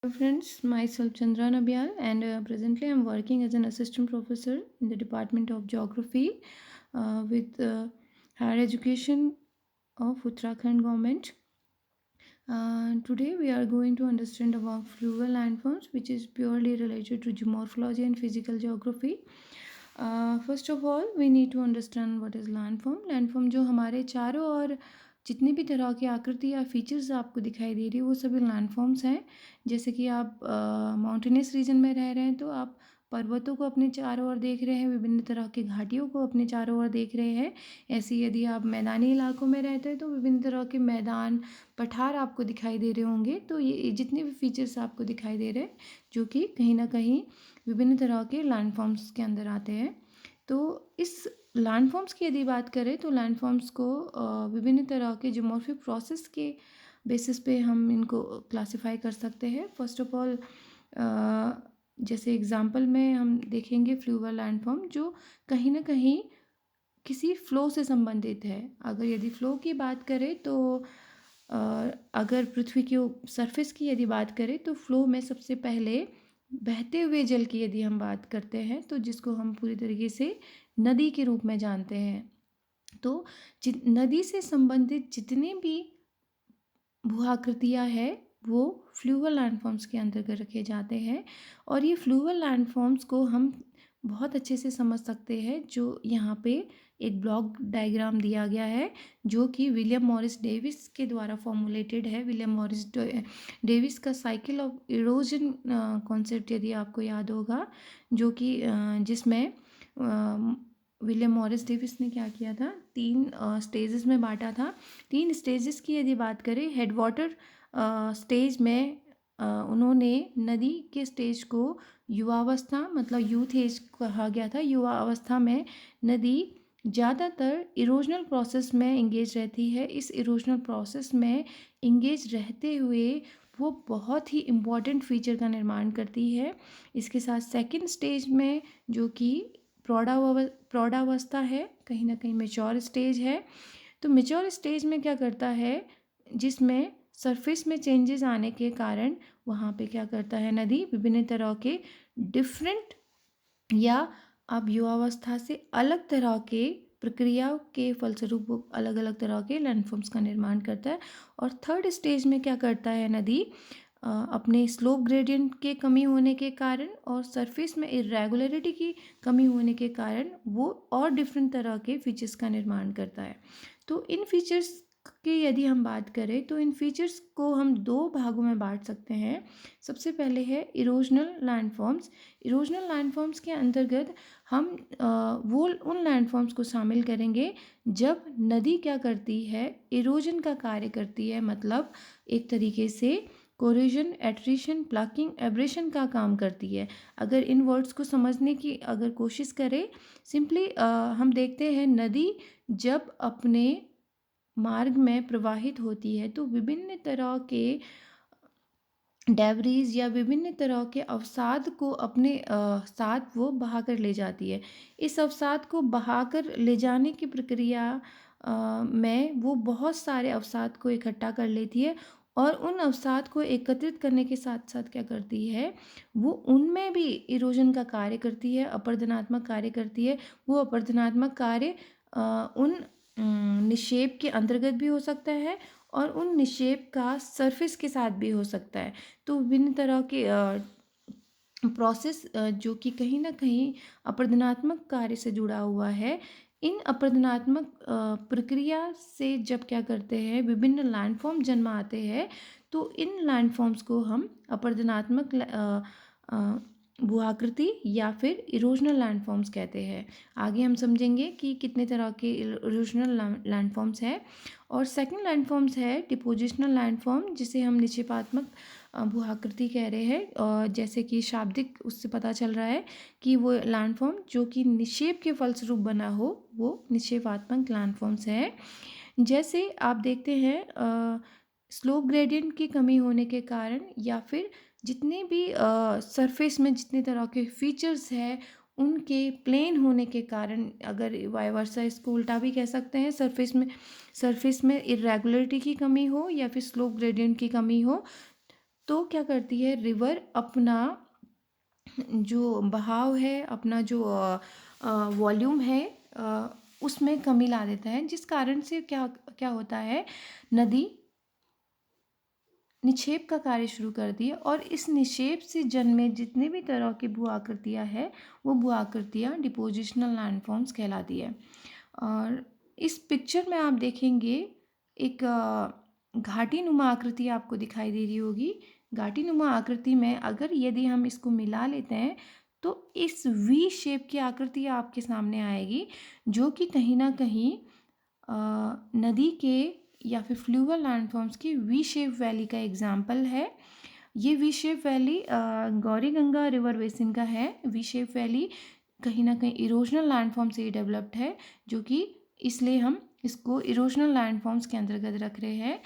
Friends, myself Chandra Nabial, and presently I'm working as an assistant professor in the Department of Geography with higher education of Uttarakhand government. Today we are going to understand about fluvial landforms, which is purely related to geomorphology and physical geography. First of all, we need to understand what is landform. Landform जो हमारे चारों ओर जितनी भी तरह की आकृति या features आपको दिखाई दे रही है वो सभी लैंडफॉर्म्स हैं. जैसे कि आप माउंटेनियस रीजन में रह रहे हैं तो आप पर्वतों को अपने चारों ओर देख रहे हैं, विभिन्न तरह की घाटियों को अपने चारों ओर देख रहे हैं. ऐसे यदि आप मैदानी इलाकों में रहते हैं तो विभिन्न तरह के मैदान पठार आपको दिखाई दे रहे होंगे. तो ये जितने भी फीचर्स आपको दिखाई दे रहे हैं जो कि कहीं ना कहीं विभिन्न तरह के लैंडफॉर्म्स के अंदर आते हैं. तो इस लैंडफॉर्म्स की यदि बात करें तो लैंडफॉर्म्स को विभिन्न तरह के जियोमॉर्फिक प्रोसेस के बेसिस पे हम इनको क्लासिफाई कर सकते हैं. फर्स्ट ऑफ ऑल जैसे एग्जांपल में हम देखेंगे फ्लूवियल लैंडफॉर्म जो कहीं ना कहीं किसी फ्लो से संबंधित है. अगर यदि फ्लो की बात करें तो अगर पृथ्वी की सरफेस की यदि बात करें तो फ्लो में सबसे पहले बहते हुए जल की यदि हम बात करते हैं तो जिसको हम पूरी तरीके से नदी के रूप में जानते हैं. तो नदी से संबंधित जितने भी भूआकृतियाँ हैं वो फ्लूवियल लैंडफॉर्म्स के अंतर्गत रखे जाते हैं. और ये फ्लूवियल लैंडफॉर्म्स को हम बहुत अच्छे से समझ सकते हैं जो यहाँ पे एक ब्लॉक डायग्राम दिया गया है जो कि विलियम मॉरिस डेविस के द्वारा फॉर्मुलेटेड है. विलियम मॉरिस डेविस का साइकिल ऑफ इरोजन कॉन्सेप्ट यदि आपको याद होगा, जो कि जिसमें विलियम मॉरिस डेविस ने क्या किया था, 3 स्टेजेस में बांटा था. 3 स्टेजेस की यदि बात करें, हेड वाटर स्टेज में उन्होंने नदी के स्टेज को युवावस्था मतलब यूथ एज कहा गया था. युवा अवस्था में नदी ज़्यादातर इरोजनल प्रोसेस में इंगेज रहती है. इस इरोजनल प्रोसेस में इंगेज रहते हुए वो बहुत ही इम्पॉर्टेंट फीचर का निर्माण करती है. इसके साथ सेकंड स्टेज में जो कि प्रौढ़ावस्था है, कहीं ना कहीं मेच्योर स्टेज है. तो मेच्योर स्टेज में क्या करता है, जिसमें सरफेस में चेंजेस आने के कारण वहाँ पे क्या करता है, नदी विभिन्न तरह के डिफरेंट या अब युवावस्था से अलग तरह के प्रक्रियाओं के फलस्वरूप वो अलग अलग तरह के लैंडफॉर्म्स का निर्माण करता है. और थर्ड स्टेज में क्या करता है, नदी अपने स्लोप ग्रेडियंट के कमी होने के कारण और सरफेस में इरेगुलरिटी की कमी होने के कारण वो और डिफरेंट तरह के फीचर्स का निर्माण करता है. तो इन फीचर्स की यदि हम बात करें तो इन फीचर्स को हम 2 भागों में बांट सकते हैं. सबसे पहले है इरोजनल लैंडफॉर्म्स. इरोजनल लैंडफॉर्म्स के अंतर्गत हम वो उन लैंडफॉर्म्स को शामिल करेंगे जब नदी क्या करती है, इरोजन का कार्य करती है. मतलब एक तरीके से कोरोजन, एट्रिशन, प्लकिंग, एब्रेशन का काम करती है. अगर इन वर्ड्स को समझने की अगर कोशिश करें, सिंपली हम देखते हैं नदी जब अपने मार्ग में प्रवाहित होती है तो विभिन्न तरह के डेब्रीज या विभिन्न तरह के अवसाद को अपने साथ वो बहाकर ले जाती है. इस अवसाद को बहाकर ले जाने की प्रक्रिया में वो बहुत सारे अवसाद को इकट्ठा कर लेती है और उन अवसाद को एकत्रित करने के साथ साथ क्या करती है, वो उनमें भी इरोजन का कार्य करती है, अपरदनात्मक कार्य करती है. वो अपरदनात्मक कार्य उन निक्षेप के अंतर्गत भी हो सकता है और उन निक्षेप का सरफेस के साथ भी हो सकता है. तो विभिन्न तरह के प्रोसेस जो कि कहीं ना कहीं अपरदनात्मक कार्य से जुड़ा हुआ है, इन अपरदनात्मक प्रक्रिया से जब क्या करते हैं, विभिन्न लैंडफॉर्म जन्म आते हैं तो इन लैंडफॉर्म्स को हम अपरदनात्मक भूआकृति या फिर इरोजनल लैंडफॉर्म्स कहते हैं. आगे हम समझेंगे कि कितने तरह के इरोजनल लैंडफॉर्म्स हैं. और सेकंड लैंडफॉर्म्स है डिपोजिशनल लैंडफॉर्म, जिसे हम निक्षेपात्मक भूआकृति कह रहे हैं. और जैसे कि शाब्दिक उससे पता चल रहा है कि वो लैंडफॉर्म जो कि निक्षेप के फलस्वरूप बना हो वो निक्षेपात्मक लैंडफॉर्म्स है. जैसे आप देखते हैं स्लोप ग्रेडियंट की कमी होने के कारण या फिर जितने भी सरफेस में जितने तरह के फीचर्स हैं उनके प्लेन होने के कारण, अगर वाई वर्सा इसको उल्टा भी कह सकते हैं, सरफेस में इरेगुलरिटी की कमी हो या फिर स्लोप ग्रेडियंट की कमी हो तो क्या करती है रिवर, अपना जो बहाव है, अपना जो वॉल्यूम है, उसमें कमी ला देता है, जिस कारण से क्या क्या होता है, नदी निक्षेप का कार्य शुरू करती है, और इस निक्षेप से जन्मे जितने भी तरह की भू आकृतियाँ हैं, वो भू आकृतियाँ डिपोजिशनल लैंडफॉर्म्स कहलाती है। और इस पिक्चर में आप देखेंगे एक घाटी नुमा आकृति आपको दिखाई दे रही होगी। घाटी नुमा आकृति में अगर यदि हम इसको मिला लेते हैं तो इस वी शेप की आकृति आपके सामने आएगी, जो कि कहीं ना कहीं नदी के या फिर फ्लूवल लैंडफॉर्म्स की वी शेप वैली का एग्जाम्पल है। ये V shape valley Gauri Ganga river basin का है। वी शेप वैली कहीं ना कहीं इरोजनल लैंडफॉर्म से ही डेवलप्ड है, जो कि इसलिए हम इसको इरोजनल लैंडफॉर्म्स के अंतर्गत रख रहे हैं।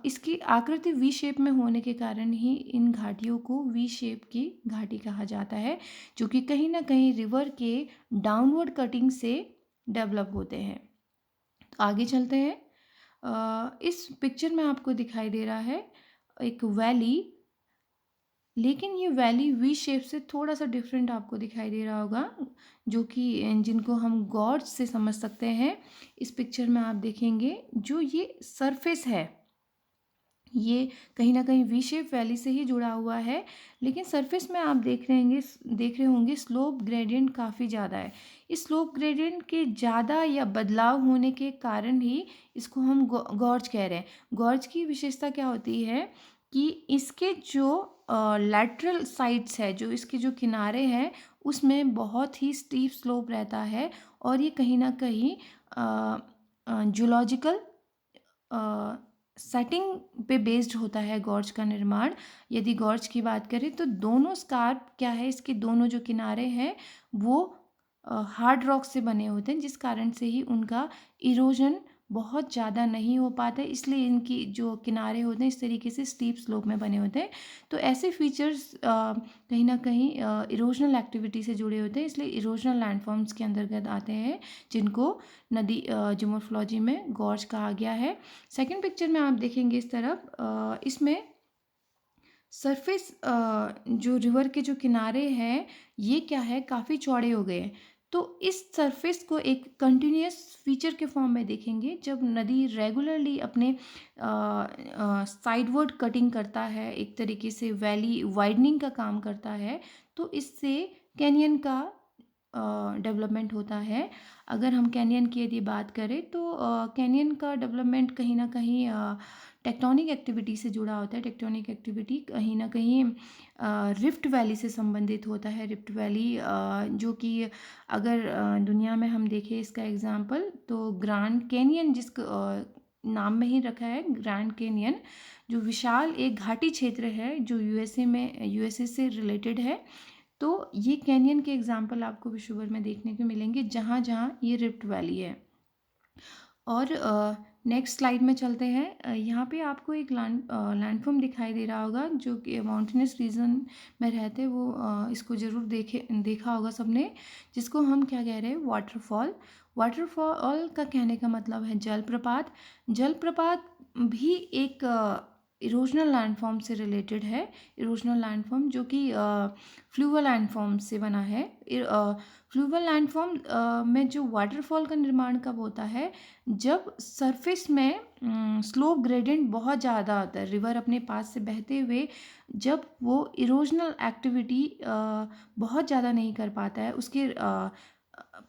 इसकी आकृति वी शेप में होने के कारण ही इन घाटियों को वी शेप की घाटी कहा जाता है, जो कि कहीं ना कहीं रिवर के डाउनवर्ड कटिंग से डेवलप होते हैं। तो आगे चलते हैं। इस पिक्चर में आपको दिखाई दे रहा है एक वैली, लेकिन ये वैली वी शेप से थोड़ा सा डिफरेंट आपको दिखाई दे रहा होगा, जो कि जिनको हम गॉर्ज से समझ सकते हैं। इस पिक्चर में आप देखेंगे जो ये सरफेस है, ये कहीं ना कहीं वी शेप वैली से ही जुड़ा हुआ है, लेकिन सरफेस में आप देख रहे होंगे स्लोप ग्रेडियंट काफ़ी ज़्यादा है। इस स्लोप ग्रेडियंट के ज़्यादा या बदलाव होने के कारण ही इसको हम गॉर्ज कह रहे हैं। गॉर्ज की विशेषता क्या होती है कि इसके जो लैटरल साइड्स है, जो इसके जो किनारे हैं, उसमें बहुत ही स्टीप स्लोप रहता है, और ये कहीं ना कहीं जूलॉजिकल सेटिंग पे बेस्ड होता है गॉर्ज का निर्माण। यदि गॉर्ज की बात करें तो दोनों स्कार्प क्या है, इसके दोनों जो किनारे हैं वो हार्ड रॉक से बने होते हैं, जिस कारण से ही उनका इरोजन बहुत ज़्यादा नहीं हो पाता है, इसलिए इनकी जो किनारे होते हैं इस तरीके से स्टीप स्लोप में बने होते हैं। तो ऐसे फीचर्स कहीं ना कहीं इरोजनल एक्टिविटी से जुड़े होते हैं, इसलिए इरोजनल लैंडफॉर्म्स के अंतर्गत आते हैं, जिनको नदी जियोमोर्फोलॉजी में गॉर्ज कहा गया है। सेकंड पिक्चर में आप देखेंगे इस तरफ, इसमें सरफेस जो रिवर के जो किनारे हैं ये क्या है, काफ़ी चौड़े हो गए हैं। तो इस सरफेस को एक कंटिन्यूस फीचर के फॉर्म में देखेंगे जब नदी रेगुलरली अपने साइडवर्ड कटिंग करता है, एक तरीके से वैली वाइडनिंग का काम करता है, तो इससे कैनियन का डेवलपमेंट होता है। अगर हम कैनियन की यदि बात करें तो कैनियन का डेवलपमेंट कहीं ना कहीं टेक्टोनिक एक्टिविटी से जुड़ा होता है। टेक्टोनिक एक्टिविटी कहीं ना कहीं रिफ्ट वैली से संबंधित होता है। रिफ्ट वैली जो कि अगर दुनिया में हम देखें इसका एग्जांपल, तो ग्रैंड कैनियन नाम में ही रखा है, ग्रैंड कैनियन, जो विशाल एक घाटी क्षेत्र है जो यूएसए से रिलेटेड है। तो ये कैनियन के एग्जाम्पल आपको विश्व भर में देखने को मिलेंगे जहाँ जहाँ ये रिफ्ट वैली है। और नेक्स्ट स्लाइड में चलते हैं। यहाँ पे आपको एक लैंडफॉर्म दिखाई दे रहा होगा जो कि माउंटेनस रीजन में रहते हैं, वो इसको ज़रूर देखा होगा सबने, जिसको हम क्या कह रहे हैं, वाटरफॉल। वाटरफॉल का कहने का मतलब है जलप्रपात। जलप्रपात भी एक इरोजनल लैंडफॉर्म से रिलेटेड है। इरोजनल लैंडफॉर्म जो कि फ्लूवल लैंडफॉर्म से बना है। फ्लूवल लैंडफॉर्म में जो वाटरफॉल का निर्माण कब होता है, जब सरफेस में स्लोप ग्रेडियंट बहुत ज़्यादा होता है, रिवर अपने पास से बहते हुए जब वो इरोजनल एक्टिविटी बहुत ज़्यादा नहीं कर पाता है, उसके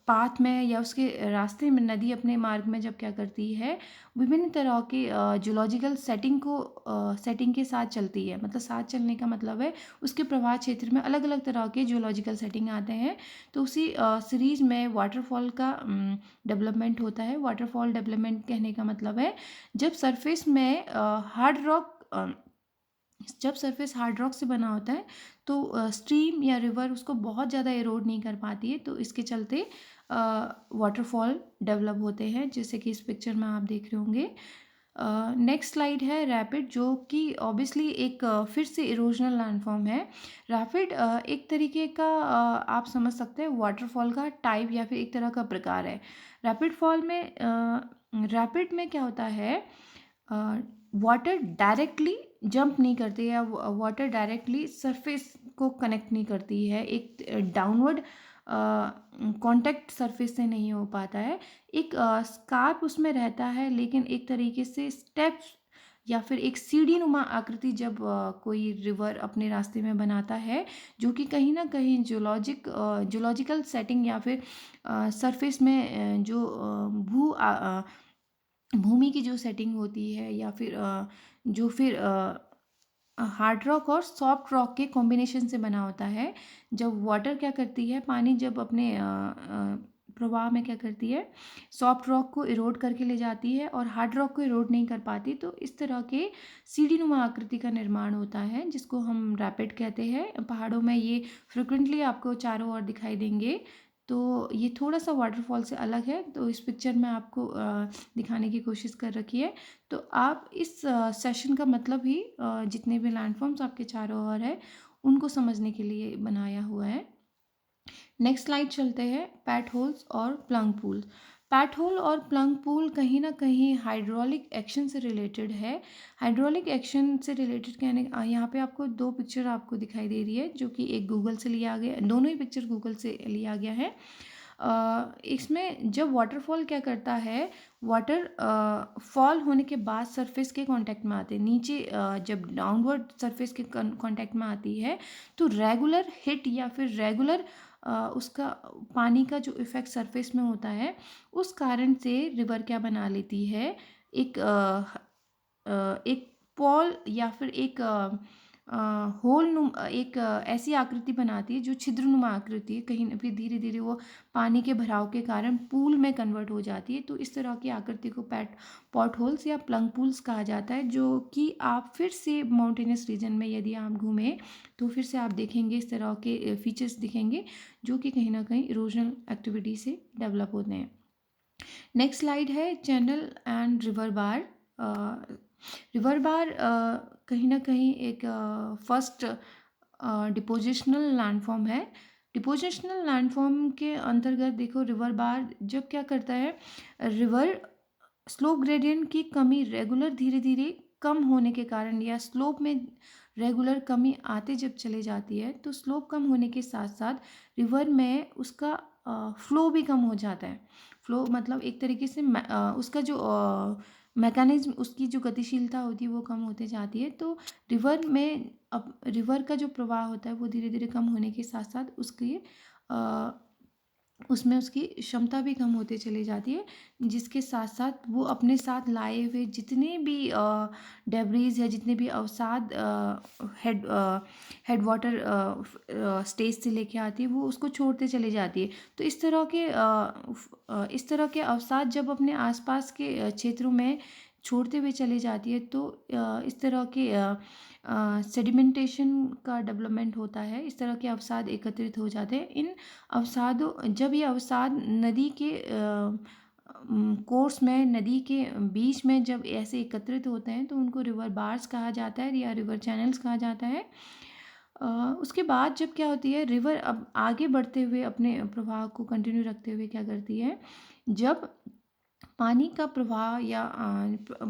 पाथ में या उसके रास्ते में नदी अपने मार्ग में जब क्या करती है, विभिन्न तरह के जूलॉजिकल सेटिंग के साथ चलती है। मतलब साथ चलने का मतलब है उसके प्रवाह क्षेत्र में अलग अलग तरह के जूलॉजिकल सेटिंग आते हैं। तो उसी सीरीज में वाटरफॉल का डेवलपमेंट होता है। वाटरफॉल डेवलपमेंट कहने का मतलब है जब सरफेस में हार्ड रॉक जब सरफेस हार्ड रॉक से बना होता है तो स्ट्रीम या रिवर उसको बहुत ज़्यादा एरोड नहीं कर पाती है, तो इसके चलते वाटरफॉल डेवलप होते हैं, जैसे कि इस पिक्चर में आप देख रहे होंगे। नेक्स्ट स्लाइड है रैपिड, जो कि ऑब्वियसली एक फिर से इरोजनल लैंडफॉर्म है। रैपिड एक तरीके का आप समझ सकते हैं वाटरफॉल का टाइप या फिर एक तरह का प्रकार है। रैपिड में क्या होता है, वाटर डायरेक्टली जंप नहीं करते या वाटर डायरेक्टली सरफेस को कनेक्ट नहीं करती है, एक डाउनवर्ड कांटेक्ट सरफेस से नहीं हो पाता है। एक स्कार्प उसमें रहता है, लेकिन एक तरीके से स्टेप्स या फिर एक सीढ़ी नुमा आकृति जब कोई रिवर अपने रास्ते में बनाता है, जो कि कहीं ना कहीं जोलॉजिकल सेटिंग या फिर सरफेस में जो भूमि की जो सेटिंग होती है, या फिर जो फिर हार्ड रॉक और सॉफ्ट रॉक के कॉम्बिनेशन से बना होता है। जब वाटर क्या करती है, पानी जब अपने प्रवाह में क्या करती है, सॉफ्ट रॉक को इरोड करके ले जाती है और हार्ड रॉक को इरोड नहीं कर पाती, तो इस तरह के सीढ़ी नुमा आकृति का निर्माण होता है, जिसको हम रैपिड कहते हैं। पहाड़ों में ये फ्रिक्वेंटली आपको चारों ओर दिखाई देंगे। तो ये थोड़ा सा वाटरफॉल से अलग है, तो इस पिक्चर में आपको दिखाने की कोशिश कर रखी है। तो आप इस सेशन का मतलब ही जितने भी लैंडफॉर्म्स आपके चारों ओर है, उनको समझने के लिए बनाया हुआ है। नेक्स्ट स्लाइड चलते हैं, पैट होल्स और प्लंग पूल। पैट होल और प्लंग पूल कहीं ना कहीं हाइड्रोलिक एक्शन से रिलेटेड है। हाइड्रोलिक एक्शन से रिलेटेड कहने यहाँ पे आपको दो पिक्चर आपको दिखाई दे रही है, जो कि एक गूगल से लिया गया, दोनों ही पिक्चर गूगल से लिया गया है। इसमें जब वाटरफॉल क्या करता है, वाटर फॉल होने के बाद सरफेस के कांटेक्ट में आते हैं, नीचे जब डाउनवर्ड सरफेस के कांटेक्ट में आती है, तो रेगुलर हिट या फिर रेगुलर उसका पानी का जो इफेक्ट सरफेस में होता है, उस कारण से रिवर क्या बना लेती है, एक एक पॉल या फिर एक एक ऐसी आकृति बनाती है जो छिद्रनुमा आकृति है, कहीं ना फिर धीरे धीरे वो पानी के भराव के कारण पूल में कन्वर्ट हो जाती है। तो इस तरह की आकृति को पॉट होल्स या प्लंग पूल्स कहा जाता है, जो कि आप फिर से माउंटेनियस रीजन में यदि आप घूमें तो फिर से आप देखेंगे इस तरह के फीचर्स दिखेंगे, जो कि कहीं ना कहीं इरोजनल एक्टिविटी से डेवलप होते हैं। नेक्स्ट स्लाइड है channel and river bar. River bar कहीं ना कहीं एक फर्स्ट डिपोजिशनल लैंडफॉर्म है। डिपोजिशनल लैंडफॉर्म के अंतर्गत देखो, रिवर बार जब क्या करता है, रिवर स्लोप ग्रेडियंट की कमी रेगुलर धीरे धीरे कम होने के कारण, या स्लोप में रेगुलर कमी आते जब चले जाती है, तो स्लोप कम होने के साथ साथ रिवर में उसका फ्लो भी कम हो जाता है। फ्लो मतलब एक तरीके से उसका जो मैकेनिज्म, उसकी जो गतिशीलता होती है वो कम होते जाती है। तो रिवर में अब रिवर का जो प्रवाह होता है वो धीरे धीरे कम होने के साथ साथ उसमें उसकी क्षमता भी कम होते चली जाती है, जिसके साथ साथ वो अपने साथ लाए हुए जितने भी डेब्रीज है, जितने भी अवसाद हेड वाटर स्टेज से लेके आती है, वो उसको छोड़ते चली जाती है। तो इस तरह के अवसाद जब अपने आसपास के क्षेत्रों में छोड़ते हुए चली जाती है, तो इस तरह के सेडिमेंटेशन का डेवलपमेंट होता है। इस तरह के अवसाद एकत्रित हो जाते हैं। इन अवसादों जब ये अवसाद नदी के कोर्स में, नदी के बीच में जब ऐसे एकत्रित होते हैं, तो उनको रिवर बार्स कहा जाता है या रिवर चैनल्स कहा जाता है। उसके बाद जब क्या होती है, रिवर अब आगे बढ़ते हुए अपने प्रवाह को कंटिन्यू रखते हुए क्या करती है, जब पानी का प्रवाह या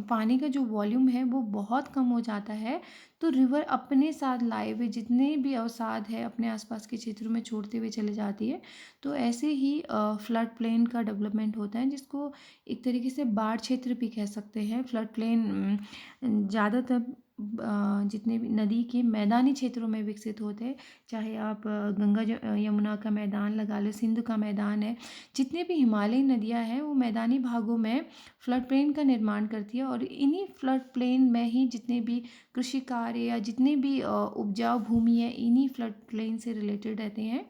पानी का जो वॉल्यूम है वो बहुत कम हो जाता है, तो रिवर अपने साथ लाए हुए जितने भी अवसाद है अपने आसपास के क्षेत्रों में छोड़ते हुए चले जाती है। तो ऐसे ही फ्लड प्लेन का डेवलपमेंट होता है, जिसको एक तरीके से बाढ़ क्षेत्र भी कह सकते हैं। फ्लड प्लेन ज़्यादातर जितने भी नदी के मैदानी क्षेत्रों में विकसित होते हैं, चाहे आप गंगा यमुना का मैदान लगा लो, सिंधु का मैदान है, जितने भी हिमालयी नदियां हैं वो मैदानी भागों में फ्लड प्लेन का निर्माण करती है, और इन्हीं फ्लड प्लेन में ही जितने भी कृषि कार्य या जितने भी उपजाऊ भूमि है, इन्हीं फ्लड प्लेन से रिलेटेड रहते हैं।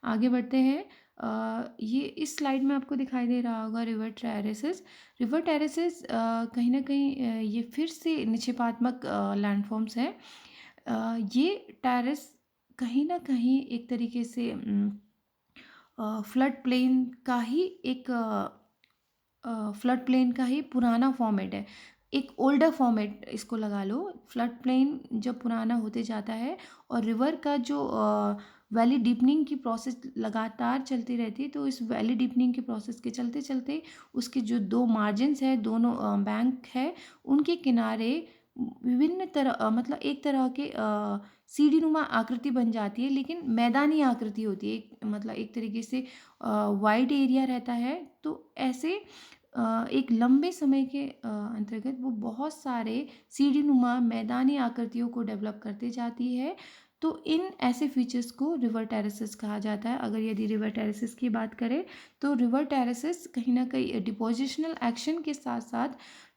आगे बढ़ते हैं। ये इस स्लाइड में आपको दिखाई दे रहा होगा रिवर टेरेसेस। रिवर टेरेसेस कहीं ना कहीं ये फिर से निक्षेपात्मक लैंडफॉर्म्स हैं। ये टेरेस कहीं ना कहीं एक तरीके से फ्लड प्लेन का ही एक फ्लड प्लेन का ही पुराना फॉर्मेट है, एक ओल्डर फॉर्मेट इसको लगा लो। फ्लड प्लेन जब पुराना होते जाता है और रिवर का जो वैली डीपनिंग की प्रोसेस लगातार चलती रहती है, तो इस वैली डीपनिंग के प्रोसेस के चलते चलते उसके जो दो मार्जिन्स है, दोनों बैंक है, उनके किनारे विभिन्न तरह मतलब एक तरह के सीढ़ी नुमा आकृति बन जाती है, लेकिन मैदानी आकृति होती है। एक मतलब एक तरीके से वाइड एरिया रहता है। तो ऐसे एक लंबे समय के अंतर्गत वो बहुत सारे सीढ़ी नुमा मैदानी आकृतियों को डेवलप करते जाती है। तो इन ऐसे फीचर्स को रिवर टेरेसेस कहा जाता है। अगर यदि रिवर टेरेसेस की बात करें तो रिवर टेरेसेस कहीं ना कहीं डिपोजिशनल एक्शन के साथ साथ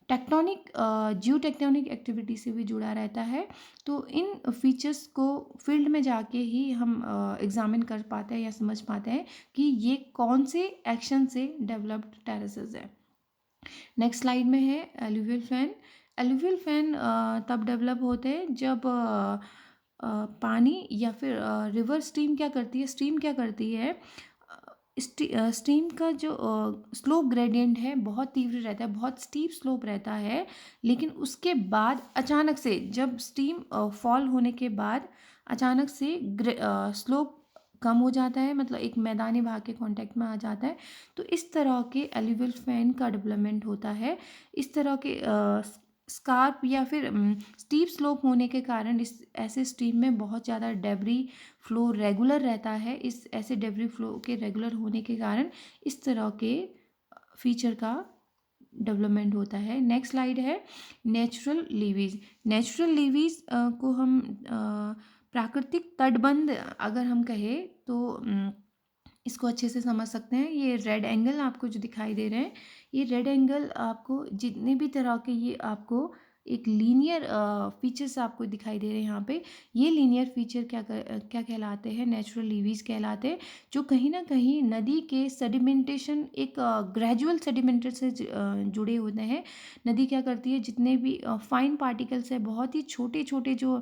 टेक्टोनिक जियो टेक्टोनिक एक्टिविटी से भी जुड़ा रहता है। तो इन फीचर्स को फील्ड में जाके ही हम एग्जामिन कर पाते हैं या समझ पाते हैं कि ये कौन से एक्शन से डेवलप्ड टेरेसेस है। नेक्स्ट स्लाइड में है एलुवियल फैन। एलुवियल फैन तब डेवलप होते हैं जब पानी या फिर रिवर स्ट्रीम क्या करती है, स्ट्रीम क्या करती है, स्ट्रीम का जो स्लोप ग्रेडियंट है बहुत तीव्र रहता है, बहुत स्टीप स्लोप रहता है। लेकिन उसके बाद अचानक से जब स्ट्रीम फॉल होने के बाद अचानक से स्लोप कम हो जाता है, मतलब एक मैदानी भाग के कांटेक्ट में आ जाता है। तो इस तरह के एल्यूवियल फैन का डेवलपमेंट होता है। इस तरह के स्कार्प या फिर स्टीप स्लोप होने के कारण इस ऐसे स्ट्रीम में बहुत ज़्यादा डेब्री फ्लो रेगुलर रहता है। इस ऐसे डेब्री फ्लो के रेगुलर होने के कारण इस तरह के फीचर का डेवलपमेंट होता है। नेक्स्ट स्लाइड है नेचुरल लीवीज। नेचुरल लीवीज को हम प्राकृतिक तटबंध अगर हम कहें तो इसको अच्छे से समझ सकते हैं। ये रेड एंगल आपको जो दिखाई दे रहे हैं, ये रेड एंगल आपको जितने भी तरह के ये आपको एक लीनियर फीचर्स आपको दिखाई दे रहे हैं यहाँ पे, ये लीनियर फीचर क्या कहलाते हैं, नेचुरल लीवीज कहलाते हैं। जो कहीं ना कहीं नदी के सेडिमेंटेशन एक ग्रेजुअल सेडिमेंटेशन से जुड़े होते हैं। नदी क्या करती है, जितने भी फाइन पार्टिकल्स है, बहुत ही छोटे छोटे जो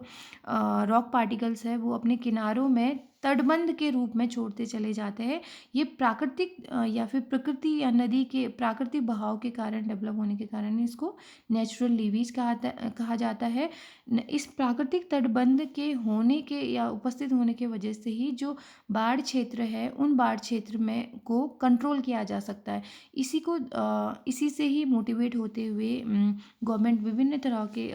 रॉक पार्टिकल्स है, वो अपने किनारों में तटबंध के रूप में छोड़ते चले जाते हैं। ये प्राकृतिक या फिर प्रकृति या नदी के प्राकृतिक बहाव के कारण डेवलप होने के कारण इसको नेचुरल लीवीज कहा जाता है। इस प्राकृतिक तटबंध के होने के या उपस्थित होने के वजह से ही जो बाढ़ क्षेत्र है, उन बाढ़ क्षेत्र में को कंट्रोल किया जा सकता है। इसी से ही मोटिवेट होते हुए गवर्नमेंट विभिन्न तरह के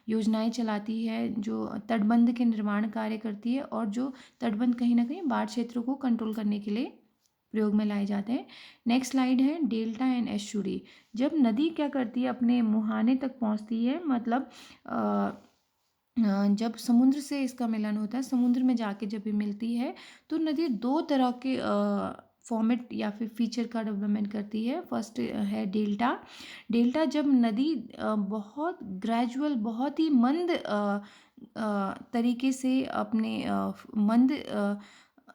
योजनाएं चलाती है जो तटबंध के निर्माण कार्य करती है, और जो तटबंध कहीं ना कहीं बाढ़ क्षेत्रों को कंट्रोल करने के लिए प्रयोग में लाए जाते हैं। नेक्स्ट स्लाइड है डेल्टा एंड एस्चुरी। जब नदी क्या करती है, अपने मुहाने तक पहुंचती है, मतलब जब समुद्र से इसका मिलन होता है, समुद्र में जाके जब ये मिलती है, तो नदी दो तरह के फॉर्मेट या फिर फीचर का डेवलपमेंट करती है। फर्स्ट है डेल्टा। डेल्टा जब नदी बहुत ग्रेजुअल, बहुत ही मंद तरीके से अपने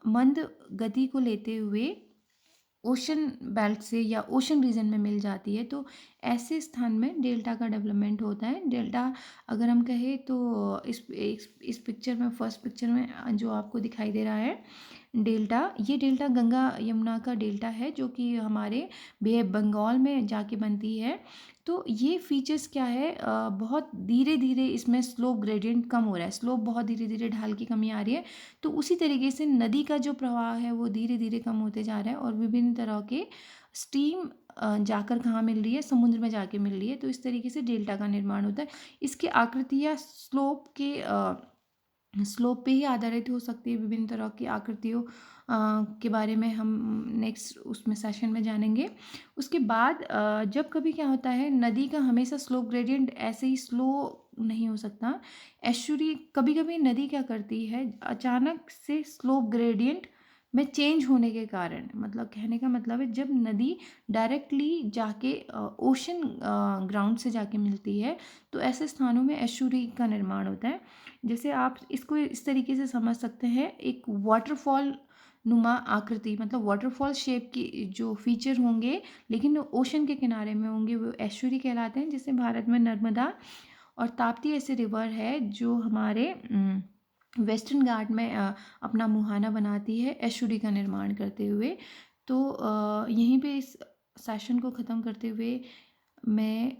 मंद गति को लेते हुए ओशन बेल्ट से या ओशन रीजन में मिल जाती है, तो ऐसे स्थान में डेल्टा का डेवलपमेंट होता है। डेल्टा अगर हम कहें तो इस पिक्चर में, फर्स्ट पिक्चर में जो आपको दिखाई दे रहा है डेल्टा, ये डेल्टा गंगा यमुना का डेल्टा है जो कि हमारे बे बंगाल में जाके बनती है। तो ये फीचर्स क्या है, बहुत धीरे धीरे इसमें स्लोप ग्रेडियंट कम हो रहा है, स्लोप बहुत धीरे धीरे ढाल की कमी आ रही है। तो उसी तरीके से नदी का जो प्रवाह है वो धीरे धीरे कम होते जा रहा है, और विभिन्न तरह के स्टीम जाकर कहाँ मिल रही है, समुद्र में जाके मिल रही है। तो इस तरीके से डेल्टा का निर्माण होता है। इसकी आकृतियाँ स्लोप पे ही आधारित हो सकती है। विभिन्न तरह की आकृतियों के बारे में हम नेक्स्ट उसमें सेशन में जानेंगे। उसके बाद जब कभी क्या होता है, नदी का हमेशा स्लोप ग्रेडियंट ऐसे ही स्लो नहीं हो सकता। एस्चुरी कभी कभी नदी क्या करती है, अचानक से स्लोप ग्रेडियंट में चेंज होने के कारण, मतलब कहने का मतलब है जब नदी डायरेक्टली जाके ओशन ग्राउंड से जाके मिलती है, तो ऐसे स्थानों में एस्चुरी का निर्माण होता है। जैसे आप इसको इस तरीके से समझ सकते हैं, एक वाटरफॉल नुमा आकृति, मतलब वाटरफॉल शेप की जो फीचर होंगे लेकिन ओशन के किनारे में होंगे, वो एस्चुरी कहलाते हैं। जैसे भारत में नर्मदा और ताप्ती ऐसे रिवर है जो हमारे वेस्टर्न घाट में अपना मुहाना बनाती है एस्चुरी का निर्माण करते हुए। तो यहीं पे इस सेशन को ख़त्म करते हुए मैं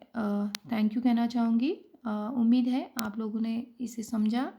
थैंक यू कहना चाहूँगी। उम्मीद है आप लोगों ने इसे समझा